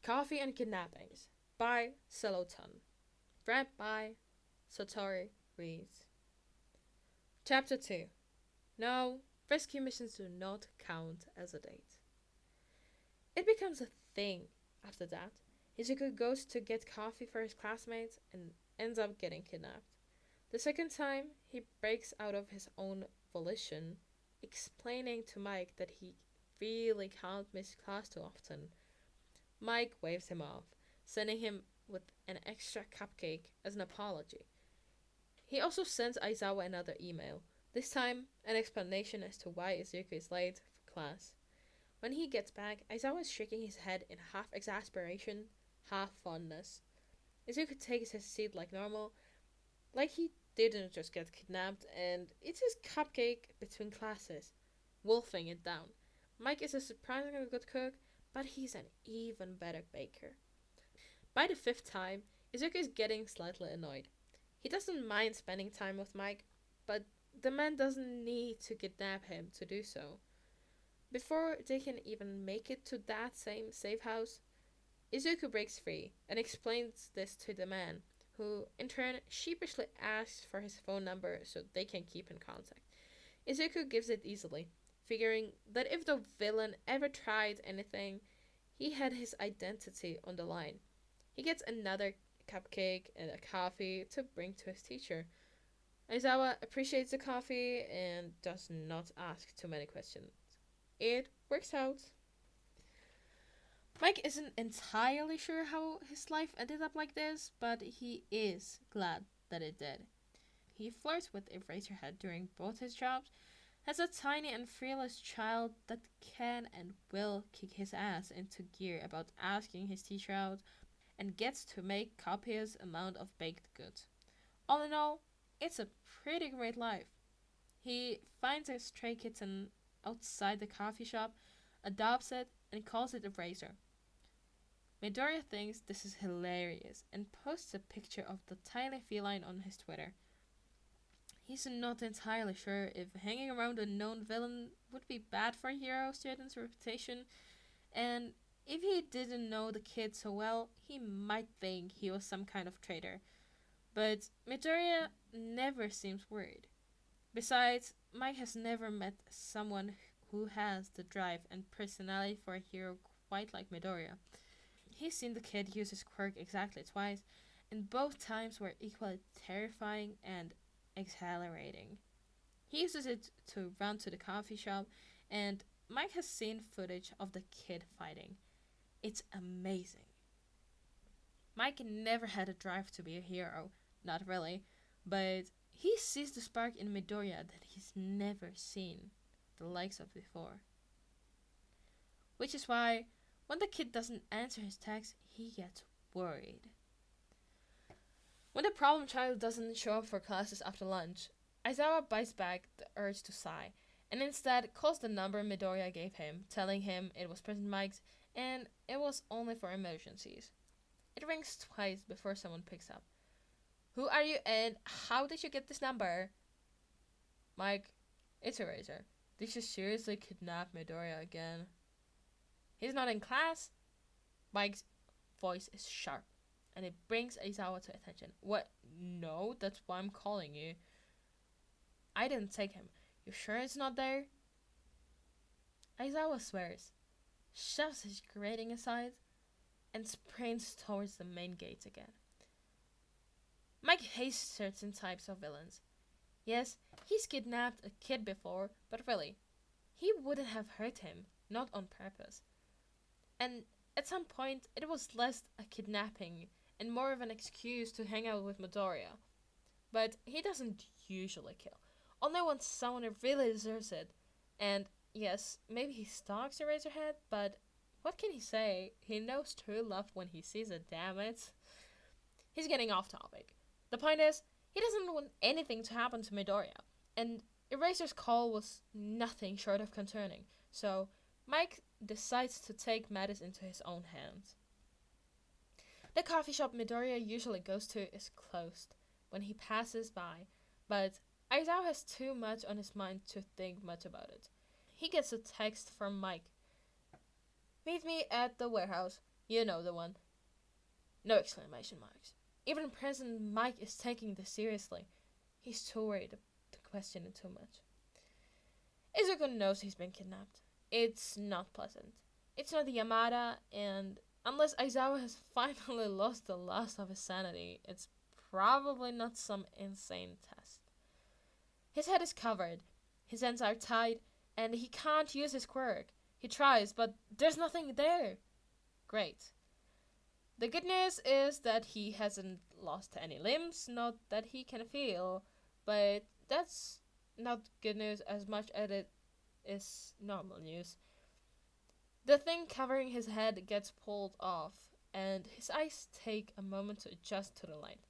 Coffee and Kidnappings by Selohtun. Read by Satori Reads. Chapter 2. No, rescue missions do not count as a date. It becomes a thing after that. Izuku goes to get coffee for his classmates and ends up getting kidnapped. The second time, he breaks out of his own volition, explaining to Mike that he really can't miss class too often. Mike waves him off, sending him with an extra cupcake as an apology. He also sends Aizawa another email, this time an explanation as to why Izuku is late for class. When he gets back, Aizawa is shaking his head in half exasperation, half fondness. Izuku takes his seat like normal, like he didn't just get kidnapped, and eats his cupcake between classes, wolfing it down. Mike is a surprisingly good cook, but he's an even better baker. By the fifth time, Izuku is getting slightly annoyed. He doesn't mind spending time with Mike, but the man doesn't need to kidnap him to do so. Before they can even make it to that same safe house, Izuku breaks free and explains this to the man, who in turn sheepishly asks for his phone number so they can keep in contact. Izuku gives it easily, figuring that if the villain ever tried anything, he had his identity on the line. He gets another cupcake and a coffee to bring to his teacher. Aizawa appreciates the coffee and does not ask too many questions. It works out. Mike isn't entirely sure how his life ended up like this, but he is glad that it did. He flirts with Eraserhead during both his jobs, has a tiny and fearless child that can and will kick his ass into gear about asking his teacher out, and gets to make copious amount of baked goods. All in all, it's a pretty great life. He finds a stray kitten outside the coffee shop, adopts it, and calls it a razor. Midoriya thinks this is hilarious and posts a picture of the tiny feline on his Twitter. He's not entirely sure if hanging around a known villain would be bad for a hero student's reputation, and if he didn't know the kid so well, he might think he was some kind of traitor. But Midoriya never seems worried. Besides, Mike has never met someone who has the drive and personality for a hero quite like Midoriya. He's seen the kid use his quirk exactly twice, and both times were equally terrifying and exhilarating. He uses it to run to the coffee shop, and Mike has seen footage of the kid fighting. It's amazing. Mike never had a drive to be a hero, not really, but he sees the spark in Midoriya that he's never seen the likes of before. Which is why, when the kid doesn't answer his text, he gets worried. When the problem child doesn't show up for classes after lunch, Aizawa bites back the urge to sigh, and instead calls the number Midoriya gave him, telling him it was President Mike's and it was only for emergencies. It rings twice before someone picks up. Who are you and how did you get this number? Mike, it's Eraser. Did you seriously kidnap Midoriya again? He's not in class? Mike's voice is sharp, and it brings Aizawa to attention. What? No, that's why I'm calling you. I didn't take him. You sure it's not there? Aizawa swears, shoves his grating aside, and sprints towards the main gate again. Mike hates certain types of villains. Yes, he's kidnapped a kid before, but really, he wouldn't have hurt him, not on purpose. And at some point, it was less a kidnapping and more of an excuse to hang out with Midoriya. But he doesn't usually kill, only when someone really deserves it. And yes, maybe he stalks Eraserhead, but what can he say? He knows true love when he sees it, damn it. He's getting off topic. The point is, he doesn't want anything to happen to Midoriya, and Eraser's call was nothing short of concerning, so Mike decides to take matters into his own hands. The coffee shop Midoriya usually goes to is closed when he passes by, but Aizawa has too much on his mind to think much about it. He gets a text from Mike. Meet me at the warehouse. You know the one. No exclamation marks. Even President Mike is taking this seriously. He's too worried to question it too much. Izuku knows he's been kidnapped. It's not pleasant. It's not Yamada, and unless Aizawa has finally lost the last of his sanity, it's probably not some insane test. His head is covered, his hands are tied, and he can't use his quirk. He tries, but there's nothing there. Great. The good news is that he hasn't lost any limbs, not that he can feel, but that's not good news as much as it is normal news. The thing covering his head gets pulled off, and his eyes take a moment to adjust to the light.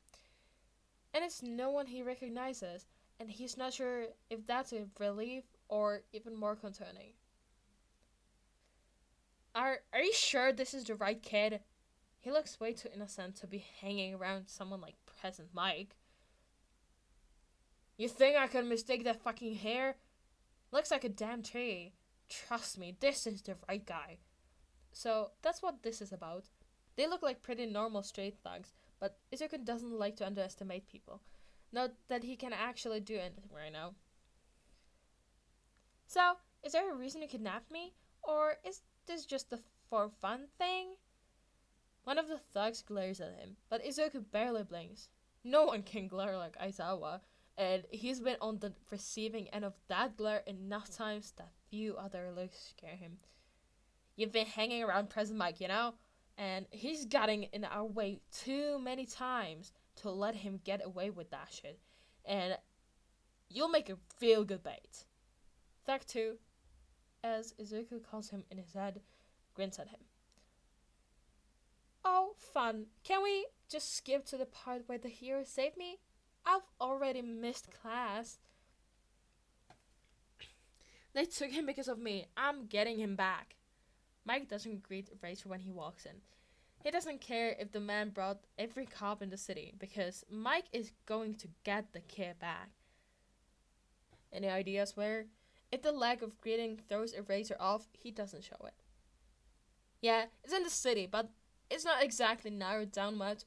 And it's no one he recognizes, and he's not sure if that's a relief or even more concerning. Are you sure this is the right kid? He looks way too innocent to be hanging around someone like President Mike. You think I could mistake that fucking hair? Looks like a damn tree. Trust me, this is the right guy. So that's what this is about. They look like pretty normal street thugs, but Izuku doesn't like to underestimate people. Not that he can actually do anything right now. So, is there a reason you kidnapped me? Or is this just a for fun thing? One of the thugs glares at him, but Izuku barely blinks. No one can glare like Aizawa, and he's been on the receiving end of that glare enough times that few other looks scare him. You've been hanging around President Mike, you know? And he's gotten in our way too many times to let him get away with that shit. And you'll make a real good bait. Thug 2, as Izuku calls him in his head, grins at him. Oh, fun. Can we just skip to the part where the hero saved me? I've already missed class. They took him because of me. I'm getting him back. Mike doesn't greet Eraser when he walks in. He doesn't care if the man brought every cop in the city, because Mike is going to get the kid back. Any ideas where? If the lack of greeting throws Eraser off, he doesn't show it. Yeah, it's in the city, but it's not exactly narrowed down much.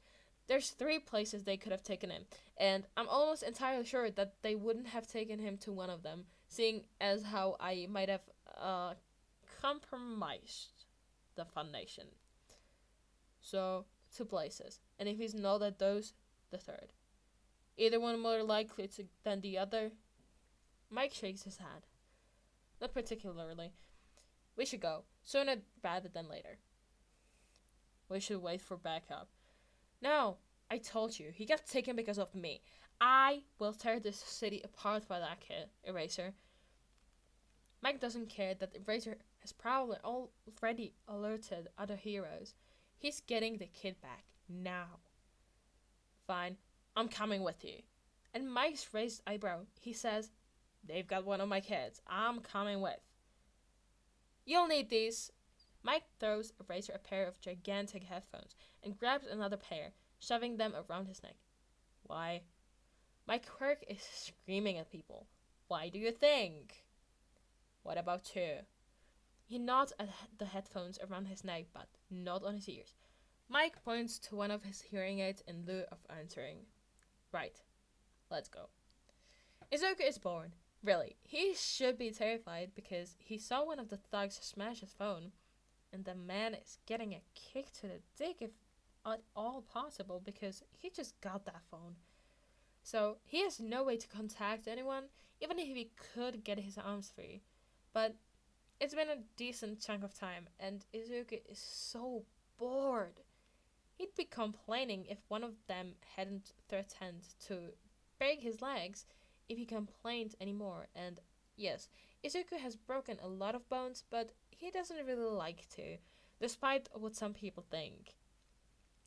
There's 3 places they could have taken him, and I'm almost entirely sure that they wouldn't have taken him to one of them, seeing as how I might have compromised the foundation. So, 2 places, and if he's not at those, the 3rd. Either one more likely than the other? Mike shakes his head. Not particularly. We should go, sooner rather than later. We should wait for backup. No, I told you, he got taken because of me. I will tear this city apart for that kid, Eraser. Mike doesn't care that Eraser has probably already alerted other heroes. He's getting the kid back now. Fine, I'm coming with you. And Mike's raised eyebrow, he says, they've got one of my kids. I'm coming with. You'll need these. Mike throws Eraser a pair of gigantic headphones and grabs another pair, shoving them around his neck. Why? My quirk is screaming at people. Why do you think? What about you? He nods at the headphones around his neck, but not on his ears. Mike points to one of his hearing aids in lieu of answering. Right. Let's go. Izuku is bored. Really, he should be terrified because he saw one of the thugs smash his phone. And the man is getting a kick to the dick if at all possible because he just got that phone. So he has no way to contact anyone, even if he could get his arms free. But it's been a decent chunk of time, and Izuku is so bored. He'd be complaining if one of them hadn't threatened to break his legs if he complained anymore. And yes, Izuku has broken a lot of bones, but he doesn't really like to, despite what some people think.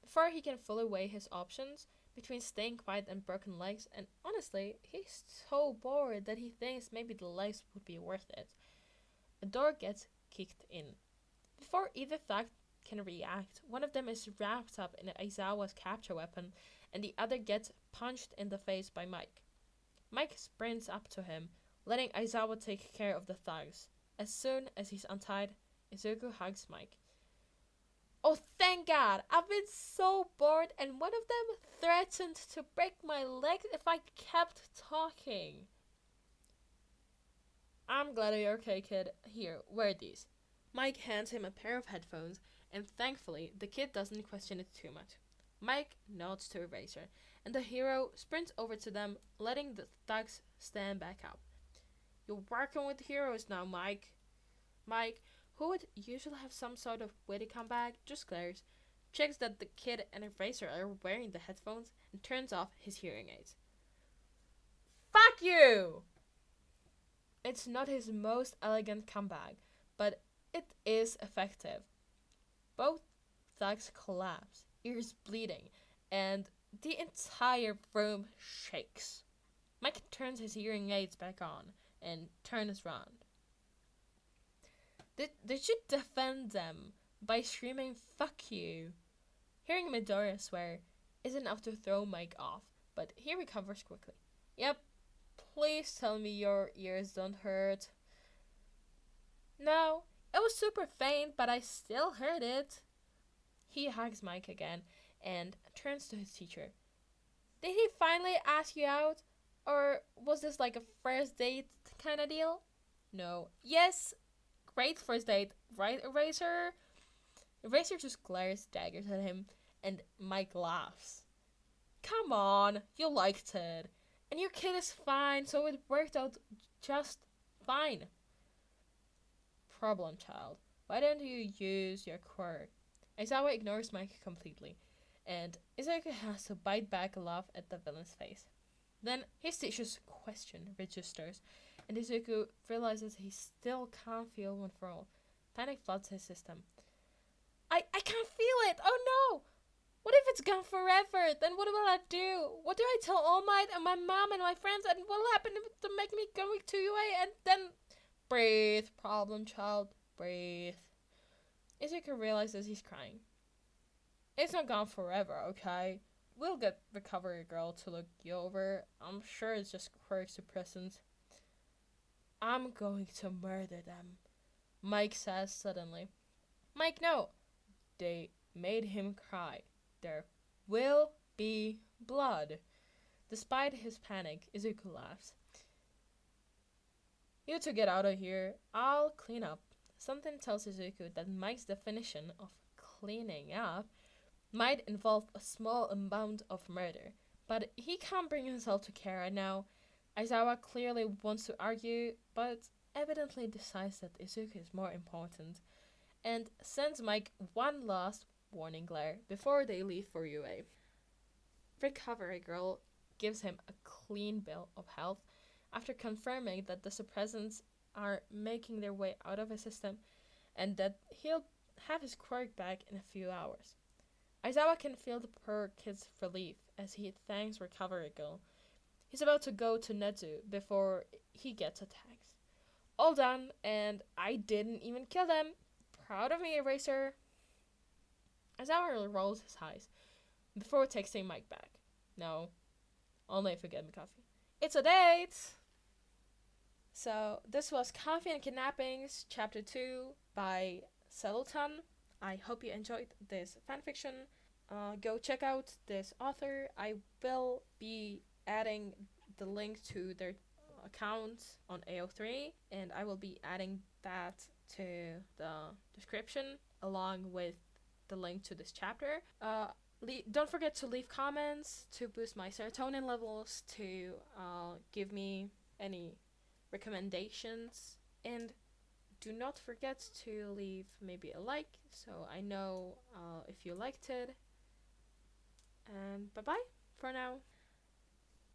Before he can fully weigh his options between staying quiet and broken legs, and honestly, he's so bored that he thinks maybe the legs would be worth it. A door gets kicked in. Before either thug can react, one of them is wrapped up in Aizawa's capture weapon, and the other gets punched in the face by Mike. Mike sprints up to him, letting Aizawa take care of the thugs. As soon as he's untied, Izuku hugs Mike. Oh, thank thank God. I've been so bored, and one of them threatened to break my legs if I kept talking. I'm glad you're okay, kid. Here, wear these. Mike hands him a pair of headphones, and thankfully, the kid doesn't question it too much. Mike nods to Eraser, and the hero sprints over to them, letting the thugs stand back up. You're working with heroes now, Mike. Mike, who would usually have some sort of witty comeback, just glares, checks that the kid and Eraser are wearing the headphones, and turns off his hearing aids. Fuck you! It's not his most elegant comeback, but it is effective. Both thugs collapse, ears bleeding, and the entire room shakes. Mike turns his hearing aids back on and turns around. Did you defend them by screaming "fuck you"? Hearing Midoriya swear isn't enough to throw Mike off, but he recovers quickly. Yep, please tell me your ears don't hurt. No, it was super faint, but I still heard it. He hugs Mike again and turns to his teacher. Did he finally ask you out? Or was this like a first date kind of deal? No. Yes, great first date, right, Eraser? Eraser just glares daggers at him, and Mike laughs. Come on, you liked it. And your kid is fine, so it worked out just fine. Problem child. Why don't you use your quirk? Aizawa ignores Mike completely, and Izuku has to bite back a laugh at the villain's face. Then his teacher's question registers, and Izuku realizes he still can't feel one for all. Panic floods his system. I can't feel it! Oh no! What if it's gone forever? Then what will I do? What do I tell All Might and my mom and my friends? And what will happen to make me going to UA? And then... Breathe, problem child. Breathe. Izuku realizes he's crying. It's not gone forever, okay? We'll get Recovery Girl to look you over. I'm sure it's just quirk suppressants. I'm going to murder them, Mike says suddenly. Mike, no. They made him cry. There will be blood. Despite his panic, Izuku laughs. You two get out of here. I'll clean up. Something tells Izuku that Mike's definition of cleaning up might involve a small amount of murder, but he can't bring himself to care right now. Aizawa clearly wants to argue, but evidently decides that Izuku is more important, and sends Mike one last warning glare before they leave for UA. Recovery Girl gives him a clean bill of health after confirming that the suppressants are making their way out of his system and that he'll have his quirk back in a few hours. Aizawa can feel the poor kid's relief as he thanks Recovery Girl. He's about to go to Netsu before he gets attacked. All done, and I didn't even kill them. Proud of me, Eraser. Aizawa rolls his eyes before texting Mike back. No, only if you get me coffee. It's a date! So, this was Coffee and Kidnappings, Chapter 2 by Selohtun. I hope you enjoyed this fanfiction. Go check out this author. I will be adding the link to their account on AO3, and I will be adding that to the description along with the link to this chapter. Don't forget to leave comments to boost my serotonin levels, to give me any recommendations, and do not forget to leave maybe a like so I know if you liked it. And bye bye for now.